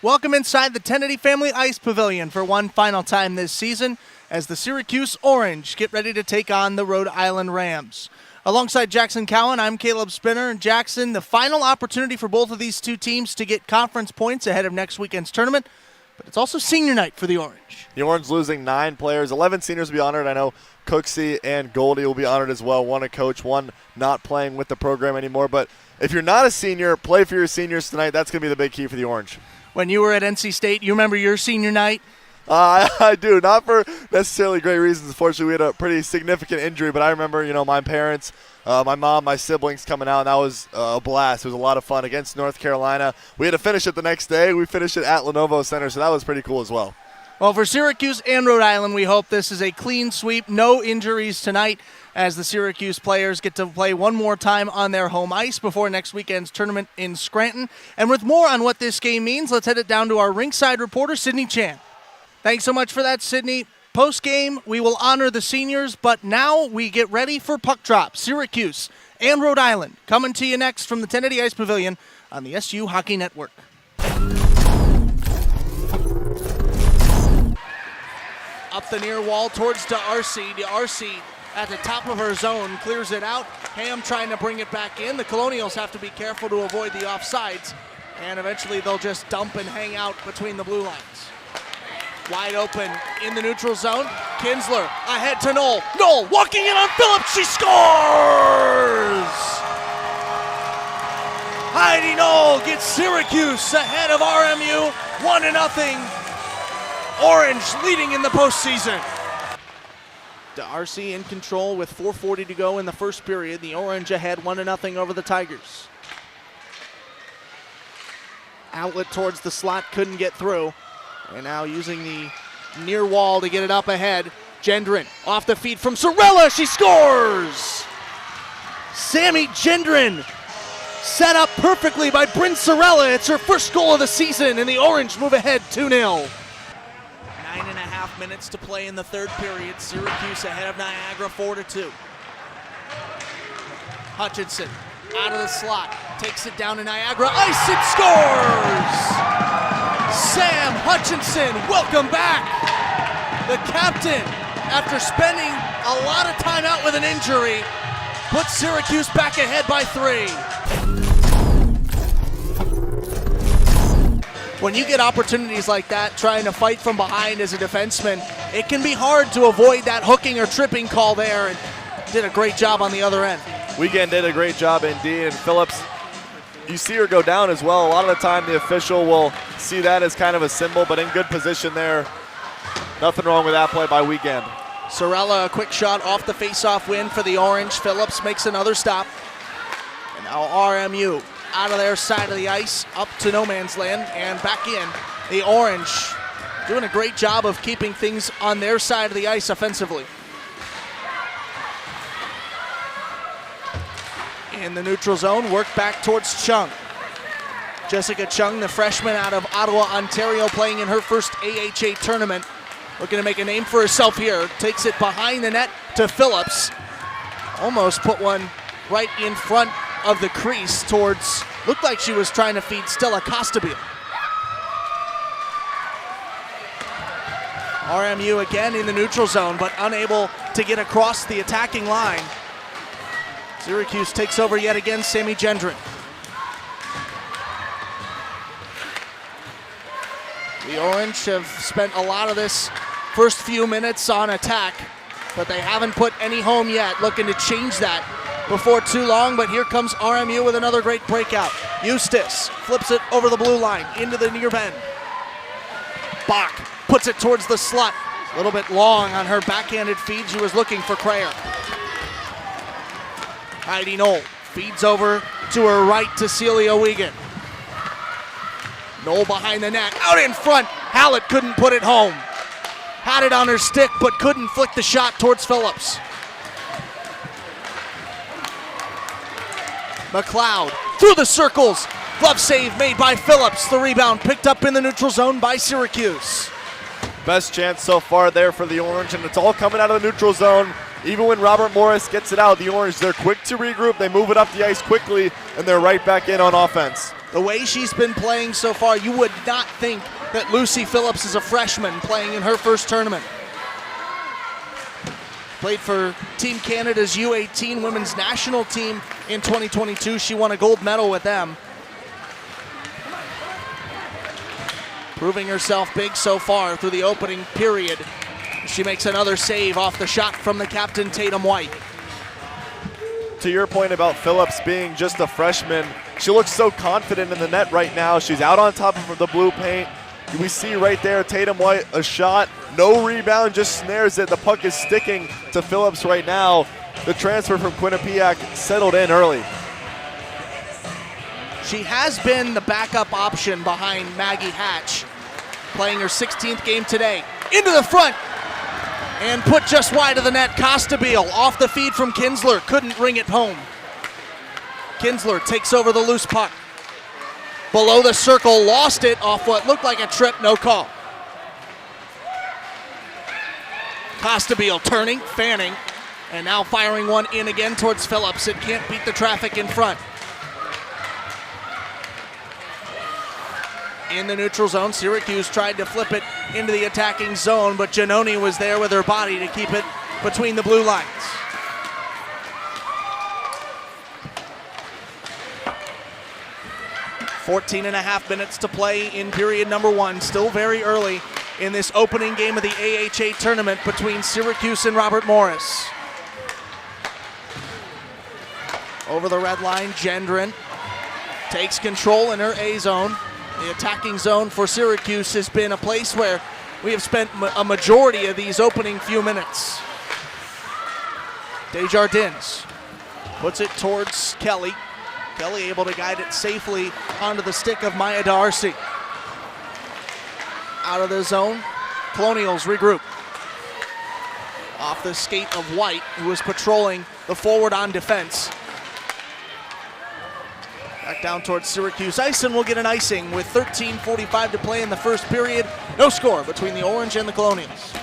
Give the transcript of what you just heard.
Welcome inside the Tennedy Family Ice Pavilion for one final time this season as the Syracuse Orange get ready to take on the Rhode Island Rams. Alongside Jackson Cowan, I'm Caleb Spinner. And Jackson, the final opportunity for both of these two teams to get conference points ahead of next weekend's tournament, but it's also senior night for the Orange. The Orange losing 9 players. 11 seniors will be honored. I know Cooksey and Goldie will be honored as well. One a coach, one not playing with the program anymore. But if you're not a senior, play for your seniors tonight. That's going to be the big key for the Orange. When you were at NC State, you remember your senior night? I do. Not for necessarily great reasons. Unfortunately, we had a pretty significant injury. But I remember, my parents, my mom, my siblings coming out, and that was a blast. It was a lot of fun against North Carolina. We had to finish it the next day. We finished it at Lenovo Center, so that was pretty cool as well. Well, for Syracuse and Rhode Island, we hope this is a clean sweep. No injuries tonight as the Syracuse players get to play one more time on their home ice before next weekend's tournament in Scranton. And with more on what this game means, let's head it down to our ringside reporter, Sydney Chan. Thanks so much for that, Sydney. Post-game, we will honor the seniors, but now we get ready for puck drop. Syracuse and Rhode Island coming to you next from the Tennedy Ice Pavilion on the SU Hockey Network. Up the near wall towards DeArcy. DeArcy at the top of her zone clears it out. Ham trying to bring it back in. The Colonials have to be careful to avoid the offsides, and eventually they'll just dump and hang out between the blue lines. Wide open in the neutral zone. Kinsler ahead to Knoll. Knoll walking in on Phillips. She scores! Heidi Knoll gets Syracuse ahead of RMU 1-0. Orange leading in the postseason. DeArcy in control with 4:40 to go in the first period. The Orange ahead 1-0 over the Tigers. Outlet towards the slot, couldn't get through. And now using the near wall to get it up ahead. Gendron off the feed from Sorella. She scores! Sammy Gendron set up perfectly by Bryn Sorella. It's her first goal of the season, and the Orange move ahead 2-0. 9.5 minutes to play in the third period. Syracuse ahead of Niagara 4-2. Hutchinson out of the slot, takes it down to Niagara. Ice and scores! Sam Hutchinson, welcome back. The captain, after spending a lot of time out with an injury, puts Syracuse back ahead by 3. When you get opportunities like that, trying to fight from behind as a defenseman, it can be hard to avoid that hooking or tripping call there, and did a great job on the other end. Weekend did a great job indeed, and Phillips, you see her go down as well. A lot of the time the official will see that as kind of a symbol, but in good position there. Nothing wrong with that play by Weekend. Sorella, a quick shot off the face-off win for the Orange. Phillips makes another stop. And now RMU out of their side of the ice, up to no man's land, and back in. The Orange doing a great job of keeping things on their side of the ice offensively. In the neutral zone, work back towards Chung. Jessica Chung, the freshman out of Ottawa, Ontario, playing in her first AHA tournament. Looking to make a name for herself here. Takes it behind the net to Phillips. Almost put one right in front of the crease towards, looked like she was trying to feed Stella Costabile. RMU again in the neutral zone, but unable to get across the attacking line. Syracuse takes over yet again, Sammy Gendron. The Orange have spent a lot of this first few minutes on attack, but they haven't put any home yet. Looking to change that before too long, but here comes RMU with another great breakout. Eustace flips it over the blue line into the near bend. Bach puts it towards the slot. A little bit long on her backhanded feed. She was looking for Crayer. Heidi Knoll feeds over to her right to Celia Wiegand. Knoll behind the net, out in front. Hallett couldn't put it home. Had it on her stick, but couldn't flick the shot towards Phillips. McLeod through the circles. Glove save made by Phillips. The rebound picked up in the neutral zone by Syracuse. Best chance so far there for the Orange, and it's all coming out of the neutral zone. Even when Robert Morris gets it out, the Orange, they're quick to regroup. They move it up the ice quickly, and they're right back in on offense. The way she's been playing so far, you would not think that Lucy Phillips is a freshman playing in her first tournament. Played for Team Canada's U18 women's national team in 2022. She won a gold medal with them. Proving herself big so far through the opening period. She makes another save off the shot from the captain, Tatum White. To your point about Phillips being just a freshman, she looks so confident in the net right now. She's out on top of the blue paint. We see right there Tatum White, a shot, no rebound, just snares it. The puck is sticking to Phillips right now. The transfer from Quinnipiac settled in early. She has been the backup option behind Maggie Hatch, playing her 16th game today. Into the front and put just wide of the net. Costabile off the feed from Kinsler, couldn't ring it home. Kinsler takes over the loose puck. Below the circle, lost it off what looked like a trip, no call. Costabile turning, fanning, and now firing one in again towards Phillips. It can't beat the traffic in front. In the neutral zone, Syracuse tried to flip it into the attacking zone, but Giannoni was there with her body to keep it between the blue lines. .5 minutes to play in period number one. Still very early in this opening game of the AHA tournament between Syracuse and Robert Morris. Over the red line, Gendron takes control in her A zone. The attacking zone for Syracuse has been a place where we have spent a majority of these opening few minutes. Desjardins puts it towards Kelly. Kelly able to guide it safely onto the stick of Maya Darcy. Out of the zone, Colonials regroup. Off the skate of White, who was patrolling the forward on defense. Back down towards Syracuse ice, and we'll get an icing with 13:45 to play in the first period. No score between the Orange and the Colonials.